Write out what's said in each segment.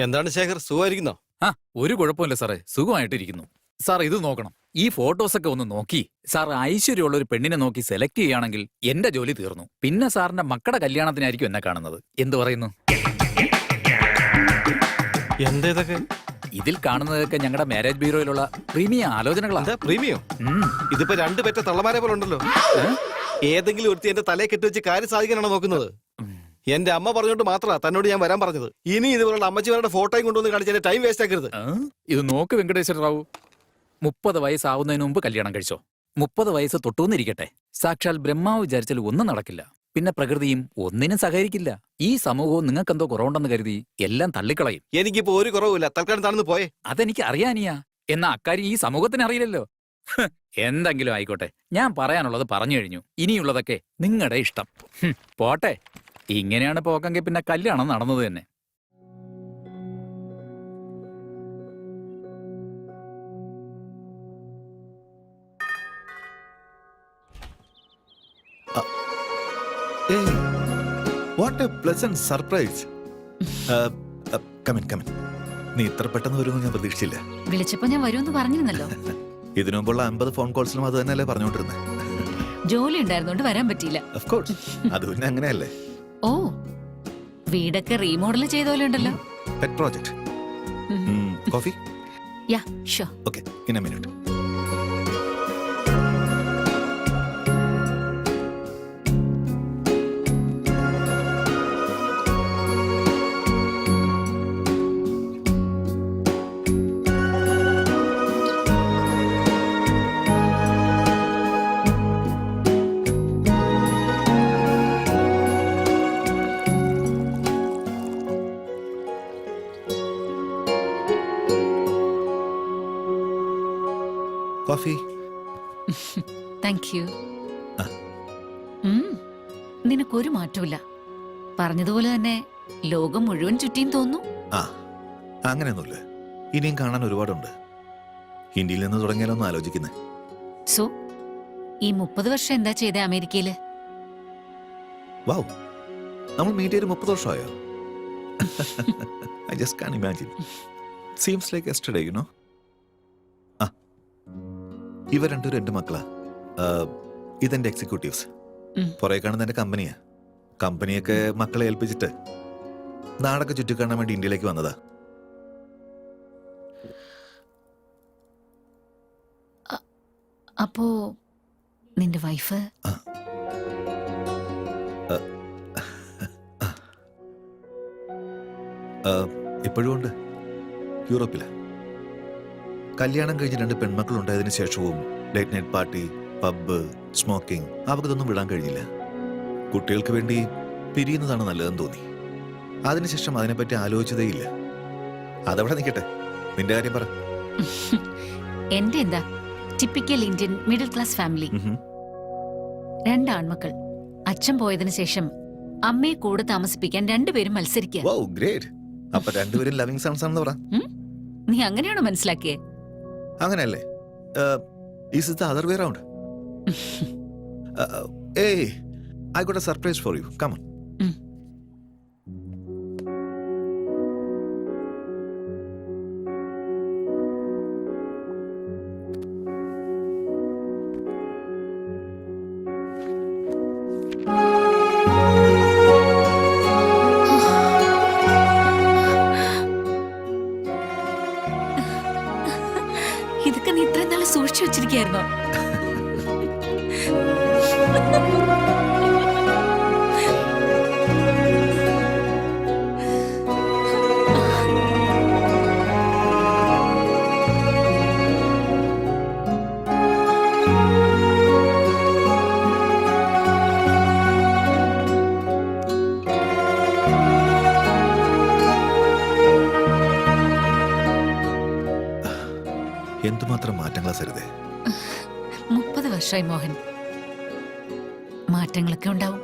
എന്താണ് ശേഖർ, സുഖമായിരിക്കുന്നോ? ആ, ഒരു കുഴപ്പമില്ല സാറേ, സുഖമായിട്ടിരിക്കുന്നു. സാർ ഇത് നോക്കണം, ഈ ഫോട്ടോസൊക്കെ ഒന്ന് നോക്കി സാർ ഐശ്വര്യമുള്ള ഒരു പെണ്ണിനെ നോക്കി സെലക്ട് ചെയ്യുകയാണെങ്കിൽ എന്റെ ജോലി തീർന്നു. പിന്നെ സാറിന്റെ മക്കളുടെ കല്യാണത്തിനായിരിക്കും എന്നെ കാണുന്നത്. എന്ത് പറയുന്നു? എന്തേതൊക്കെ ഇതിൽ കാണുന്നതൊക്കെ ഞങ്ങളുടെ മാരേജ് ബ്യൂറോയിലുള്ള പ്രീമിയം ആലോചനകളാണ്. പ്രീമിയോ? ഇതിപ്പോ രണ്ടു പെറ്റ തള്ളമാരെ പോലെ ഉണ്ടല്ലോ. ഏതെങ്കിലും ഒരുത്തി എന്റെ തലയെ കെട്ടിവെച്ച് കാര്യം സാധിക്കാനാണോ നോക്കുന്നത്? എന്റെ അമ്മ പറഞ്ഞോണ്ട് മാത്രമാ തന്നോട് ഞാൻ വരാൻ പറഞ്ഞത്. ഇനി ഇതുപോലുള്ള അമ്മച്ചിമാരുടെ ഫോട്ടോയും കൊണ്ടുവന്ന് കാണിച്ച് എന്റെ ടൈം വേസ്റ്റ് ആക്കരുത്. ഇത് നോക്ക് വെങ്കടേശ്വര റാവു, 30 വയസ്സാവുന്നതിന് മുമ്പ് കല്യാണം കഴിച്ചോ. 30 വയസ്സ് തൊട്ടുവന്നിരിക്കട്ടെ, സാക്ഷാൽ ബ്രഹ്മാവ് വിചാരിച്ചാൽ ഒന്നും നടക്കില്ല. പിന്നെ പ്രകൃതിയും ഒന്നിനും സഹകരിക്കില്ല. ഈ സമൂഹവും നിങ്ങൾക്കെന്തോ കുറവുണ്ടെന്ന് കരുതി എല്ലാം തള്ളിക്കളയും. എനിക്കിപ്പോ ഒരു കുറവുമില്ല, തൽക്കാലം താണെന്ന് പോയേ. അതെനിക്ക് അറിയാനിയാ, എന്നാ അക്കാര്യം ഈ സമൂഹത്തിന് അറിയില്ലല്ലോ. എന്തെങ്കിലും ആയിക്കോട്ടെ, ഞാൻ പറയാനുള്ളത് പറഞ്ഞു കഴിഞ്ഞു. ഇനിയുള്ളതൊക്കെ നിങ്ങളുടെ ഇഷ്ടം. പോട്ടെ. ഇങ്ങനെയാണ് പോക്കെങ്കിൽ പിന്നെ കല്യാണം നടന്നത് തന്നെ. What a pleasant surprise. Come in. നീ ഇത്ര പെട്ടെന്ന് വരുമെന്ന് ഞാൻ പ്രതീക്ഷിച്ചില്ല. വിളിച്ചപ്പോ ഞാൻ വരുമെന്ന് പറഞ്ഞിരുന്നല്ലോ. ഇതിനു മുമ്പുള്ള 50 ഫോൺ കോൾസിലും അത് തന്നെയല്ലേ പറഞ്ഞോണ്ടിരുന്നത്. ജോലി ഉണ്ടായിരുന്നോണ്ട് വരാൻ പറ്റിയില്ല. Of course. അത് പിന്നെ അങ്ങനെയല്ലേ. ഓ, വീടൊക്കെ റീമോഡൽ ചെയ്ത പോലെ ഉണ്ടല്ലോ. Pet project. Coffee? Yeah, sure. Okay, in A minute. Coffee. Thank you. നിനക്കൊരു മാറ്റമില്ല. പറഞ്ഞതുപോലെ തന്നെ ലോകം മുഴുവൻ ചുറ്റിയും തോന്നുന്നു. അങ്ങനെയൊന്നുമില്ല, ഇനിയും കാണാൻ ഒരുപാടുണ്ട്. ഇന്ത്യയിൽ നിന്ന് തുടങ്ങിയാലൊന്നും ആലോചിക്കുന്നേ. സോ ഈ 30 വർഷം എന്താ ചെയ്തേ അമേരിക്കയില്? വൗ, നമ്മൾ മീറ്റ് ചെയ്ത് 30 വർഷമായോ? I just can't imagine. Seems like yesterday, you know. ഇവർ രണ്ടുപേരും എന്റെ മക്കളാ. ഇതെന്റെ എക്സിക്യൂട്ടീവ്സ്. പുറകെ കാണുന്ന എന്റെ കമ്പനിയാ. കമ്പനിയൊക്കെ മക്കളെ ഏൽപ്പിച്ചിട്ട് നാടൊക്കെ ചുറ്റിക്കാണാൻ വേണ്ടി ഇന്ത്യയിലേക്ക് വന്നതാ. അപ്പോ നിന്റെ വൈഫ്? ഇപ്പോഴും ഉണ്ട്, യൂറോപ്പില്. കല്യാണം കഴിഞ്ഞ് 2 പെൺമക്കളുണ്ടായതിനു ശേഷവും late night party, pub, smoking, അവർക്കിതൊന്നും വിടാൻ കഴിഞ്ഞില്ല. കുട്ടികൾക്ക് വേണ്ടി പിരിയുന്നതാണ് നല്ലതെന്ന് തോന്നി. അതിനുശേഷം അതിനെപ്പറ്റി ആലോചിച്ചതേയില്ല. അതവിടെ നിൽക്കട്ടെ, നിന്റെ കാര്യം പറ. എന്റെ എന്താ, typical Indian middle class family. 2 ആൺമക്കൾ. അച്ഛൻ പോയതിനു ശേഷം അമ്മയെ കൂടെ താമസിപ്പിക്കാൻ 2 പേരും മത്സരിക്കുക. Wow, great. അപ്പൊ 2 പേരും ലവിംഗ് സൺസ് ആണെന്ന് പറ. നീ അങ്ങനെയാണോ മനസ്സിലാക്കിയേ? അങ്ങനെയല്ലേ? Is it the other way around? Hey, I got a surprise for you. Come on. ഇതൊക്കെ നീ ഇത്രയും നാളെ സൂക്ഷിച്ചു വെച്ചിരിക്കുകയായിരുന്നോ? എന്തുമാത്രം മാറ്റങ്ങളാ സരിതേ. 30 വർഷമായി മോഹൻ. മാറ്റങ്ങളൊക്കെ ഉണ്ടാവും.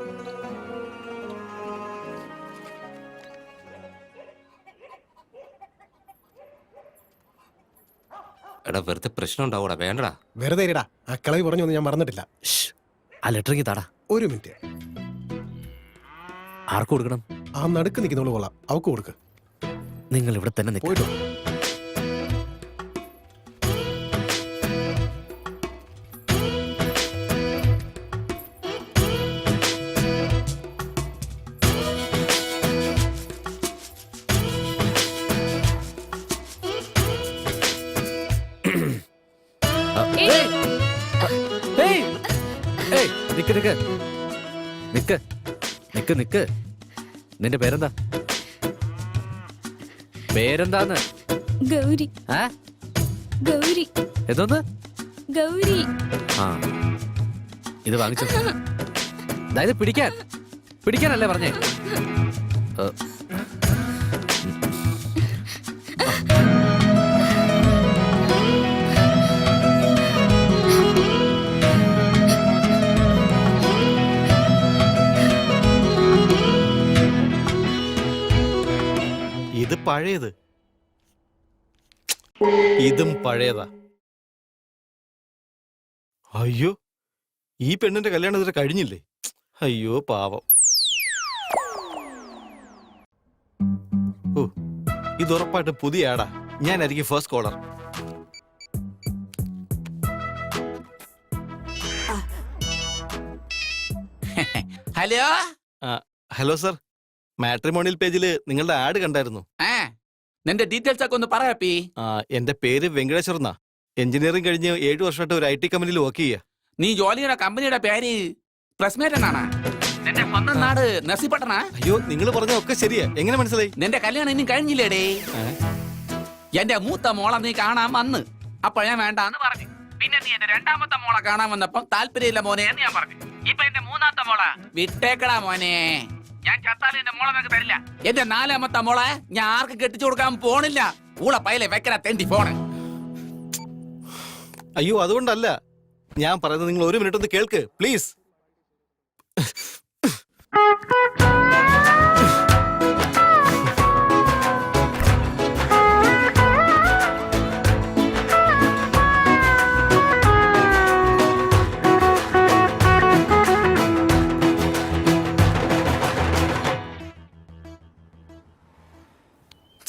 എടാ, വെറുതെ പ്രശ്നം ഉണ്ടാവൂടാ, വേണ്ടടാ. വെറുതെ ഇരടാ, ആ കളവി പറഞ്ഞൊന്നും ഞാൻ മറന്നിട്ടില്ല. ആ ലെറ്ററിക്ക് താടാ. ഒരു മിനിറ്റ്. ആർക്ക് കൊടുക്കണം? ആ നടുക്ക് നിൽക്കുന്നവള് കൊള്ളാം, അവക്ക് കൊടുക്ക്. നിങ്ങൾ ഇവിടെ തന്നെ നിൽക്കും. നിക്ക് നിക്ക് നിക്ക് നിക്ക് നിക്ക്. നിന്റെ പേരെന്താ? പേരെന്താന്ന്? ഗൗരി. ആ ഗൗരി. എന്തോന്ന്? ഗൗരി. ആ ഇത് വാങ്ങിച്ചോ. അതായത് പിടിക്കാനല്ലേ പറഞ്ഞേ? ഇത് പഴയത്, ഇതും പഴയതാ. അയ്യോ, ഈ പെണ്ണിന്റെ കല്യാണം ഇതുവരെ കഴിഞ്ഞില്ലേ? അയ്യോ പാവം. ഓ, ഇത് ഉറപ്പായിട്ട് പുതിയ ആടാ. ഞാനായിരിക്കും first caller. Hello. Hello sir, matrimonial പേജില് നിങ്ങളുടെ ആഡ് കണ്ടായിരുന്നു. നിന്റെ ഡീറ്റെയിൽസ് ഒക്കെ ഒന്ന് പറയാപ്പി. എന്റെ പേര് വെങ്കടേശ്വർ എന്നാ. എഞ്ചിനീയറിംഗ് കഴിഞ്ഞ് 7 വർഷമായിട്ട് ഒരു IT കമ്പനിയിൽ വർക്ക് ചെയ്യാ. നീ ജോലി ചെയ്യുന്ന കമ്പനിയുടെ പേര് പ്രസ്മേറ്റനാണ്. നിന്റെ സ്വന്തം നാട് നസിപ്പട്ടണ. അയ്യോ, നിങ്ങൾ പറഞ്ഞതൊക്കെ ശരിയാ. എങ്ങനെ മനസ്സിലായി? നിന്റെ കല്യാണം ഇനി കഴിഞ്ഞില്ലേടേ? എന്റെ മൂത്ത മോളെ നീ കാണാൻ വന്ന് അപ്പൊ ഞാൻ വേണ്ടാന്ന് പറഞ്ഞു. പിന്നെ നീ എന്റെ രണ്ടാമത്തെ മോളെ കാണാൻ വന്നപ്പം താല്പര്യമില്ല മോനെ എന്ന് ഞാൻ പറഞ്ഞു. ഇപ്പൊ എന്റെ മൂന്നാമത്തെ മോളെ വിട്ടേക്കടാ മോനെ. ഞാൻ ചത്താലും എന്റെ മോളെ നിനക്ക് തരില്ല. എന്റെ 4ാമത്തെ മോളെ ഞാൻ ആർക്ക് കെട്ടിച്ചു കൊടുക്കാൻ പോണില്ല. ഊള പൈലെ വെക്കല തെണ്ടി പോണ്. അയ്യോ, അതുകൊണ്ടല്ല ഞാൻ പറയുന്നത്. നിങ്ങൾ 1 മിനിറ്റ് ഒന്ന് കേൾക്ക് പ്ലീസ്.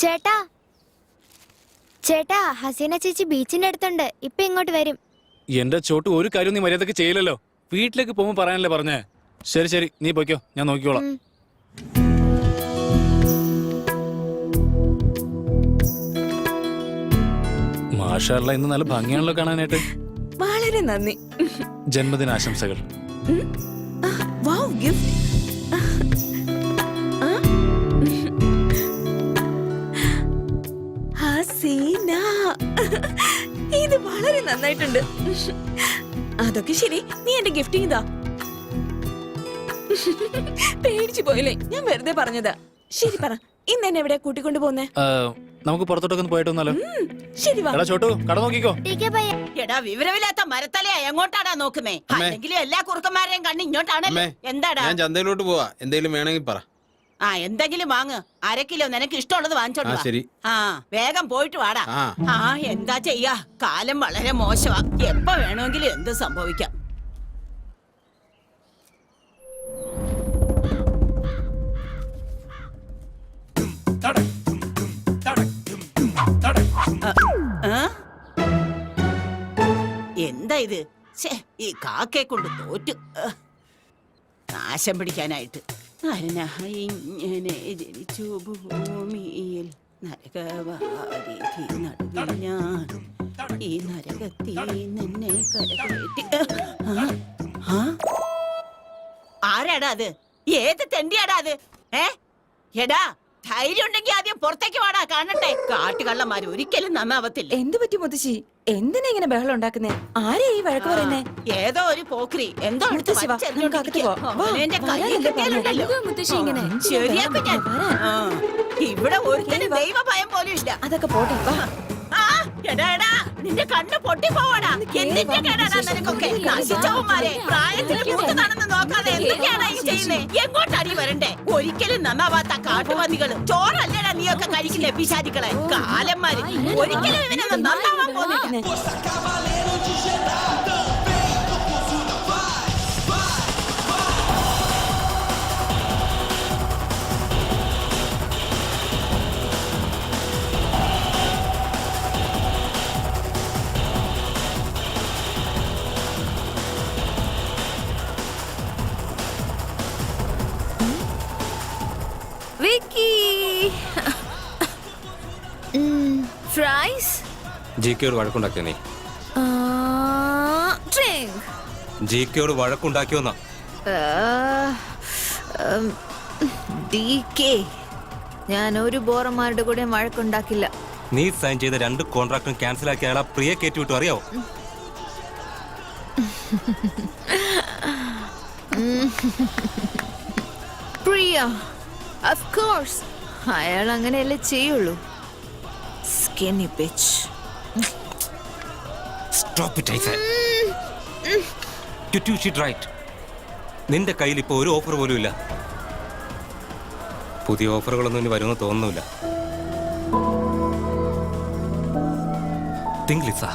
ചേട്ടാ, ചേട്ടാ, ഹസീന ചേച്ചി ബീച്ചിന്റെ അടുത്തുണ്ട്. ഇപ്പൊ ഇങ്ങോട്ട് വരും. എന്റെ ചോട്ട് ഒരു കാര്യം നീ മര്യാദക്ക് ചെയ്യില്ലല്ലോ. വീട്ടിലേക്ക് പോകുമ്പോ പറയാനല്ലേ പറഞ്ഞേ? ശരി ശരി, നീ പോയിക്കോ, ഞാൻ നോക്കിക്കോളാം. മാഷാഅല്ലാഹ്, ഇന്ന് നല്ല ഭംഗിയാണല്ലോ കാണാനായിട്ട്. വളരെ നന്ദി. ജന്മദിനാശംസകൾ. Wow, gift. ഹസീന, ഇത് വളരെ നന്നായിട്ടുണ്ട്. അതൊക്കെ ശരി, നീ എന്റെ ഗിഫ്റ്റ് ഇതാ. പേടിച്ചു പോയില്ലേ? ഞാൻ വെറുതെ പറഞ്ഞതാ. ശരി പറ, ഇന്ന് എന്നെ എവിടെ കൂട്ടിക്കൊണ്ടു പോന്നേ? നമുക്ക് പുറത്തോട്ടൊക്കെ ഒന്ന് പോയിട്ട് വന്നാലോ? ശരി വാ. എടാ ചോട്ടു, കട നോക്കിക്കോ. എടാ വിവരമില്ലാത്ത മരത്തലയാ എങ്ങോട്ടാടാ നോക്കുന്നേ? അല്ലെങ്കിലും എല്ലാ കുറുക്കന്മാരെയും കണ്ണ് ഇങ്ങോട്ടാണല്ലേ. എന്താടാ? ഞാൻ ചന്തയിലോട്ട് പോവാ, എന്തെങ്കിലും വേണമെങ്കിൽ പറ. എന്തെങ്കിലും വാങ്ങ്. 1/2 കിലോ നിനക്ക് ഇഷ്ടമുള്ളത് വാങ്ങിച്ചോണ്ട് വാ. ശരി. വേഗം പോയിട്ട് വാടാ. എന്താ ചെയ്യാ, കാലം വളരെ മോശമാ. എപ്പോ വേണമെങ്കിലും എന്ത് സംഭവിക്കാം. എന്താ ഇത്? ഈ കാക്കയെ കൊണ്ട് തോറ്റു. നാശം പിടിക്കാനായിട്ട്. ഇങ്ങനെ ജനിച്ചു ഭൂമിയിൽ നരകവാരിധി നടുവിൽ ഞാൻ. ഈ നരകത്തിൽ നിന്നെ കരകയറ്റി. ആരാടാ അത്? ഏത് തെണ്ടിയാടാ അത്? എടാ, ധൈര്യം ഉണ്ടെങ്കിൽ ആദ്യം പുറത്തേക്ക് വാടാ, കാണട്ടെ. കാട്ടുകള്ളന്മാര് ഒരിക്കലും നന്നാവത്തില്ല. എന്ത് പറ്റി മുത്തശ്ശി? എന്തിനാ ഇങ്ങനെ ബഹളം ഉണ്ടാക്കുന്നേ? ആരെയാ ഈ വഴക്ക് പറയുന്നേ? ഏതോ ഒരു പോക്രി എന്തോ മുത്തശ്ശി വാ, നമുക്ക് അകത്ത് പോവാം. വാ, മുത്തശ്ശി ഇങ്ങനെ. ശരിയാക്കും ഞാൻ. ഇവിടെ ഒരുത്തനും ദൈവ ഭയം പോലും ഇല്ല. അതൊക്കെ പോട്ടെ, വാ. എടാ എടാ, നിന്റെ കണ്ണ് പൊട്ടി പോവാടാ. എന്തിന്റെ കേടാടാ നിനക്കൊക്കെ? നശിച്ചവന്മാരെ, പ്രായത്തിൽ മൂത്തതാണെന്ന് നോക്കാതെ എന്തൊക്കെയാണാ ഈ ചെയ്യുന്നേ? എങ്ങോട്ടാടി വരണ്ടേ? ഒരിക്കലും നന്നാവാത്ത കാട്ടുപന്നികള്. ചോറല്ലേടാ നീയൊക്കെ കഴിക്കുന്ന പിശാചികളെ. കാലന്മാര് ഒരിക്കലും ഇവനൊന്നും നന്നാവാൻ പോകുന്നില്ല. വിക്കി ഫ്രൈസ് ജിക്കയോട് വഴക്കുണ്ടാക്കിയോ നീ ഡ്രിങ്ക് ജിക്കയോട് വഴക്കുണ്ടാക്കിയോന്നാ DK ഞാൻ ഒരു ബോറന്മാരുടെ കൂടെ വഴക്കുണ്ടാക്കില്ല. നീ സൈൻ ചെയ്ത 2 കോൺട്രാക്ടും ക്യാൻസൽ ആക്കി അയാളെ പ്രിയ കയറ്റി വിട്ടു അറിയാവോ? പ്രിയ of course അയാൾ അങ്ങനെയല്ലേ ചെയ്യുള്ളൂ. Skinny bitch. Stop it, I said. You two should write. നിന്റെ കയ്യിൽ ഇപ്പൊ ഒരു ഓഫർ പോലും ഇല്ല. പുതിയ ഓഫറുകളൊന്നും ഇനി വരുമെന്ന് തോന്നുന്നില്ല. Think, Lisa.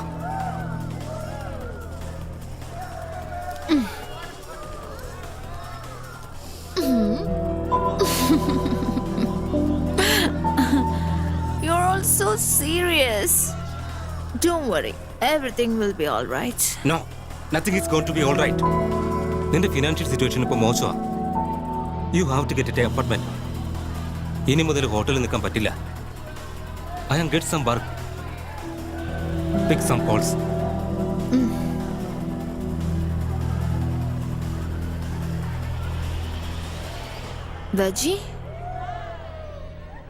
You're all so serious. Don't worry, everything will be all right. No, nothing is going to be all right. നിന്റെ ഫിനാൻഷ്യൽ സിറ്റുവേഷൻ ഇപ്പൊ മോശമാ. You have to get a apartment. ഇനി മുതൽ ഹോട്ടലിൽ നിൽക്കാൻ പറ്റില്ല. I am get some work. Pick some calls. Veggie?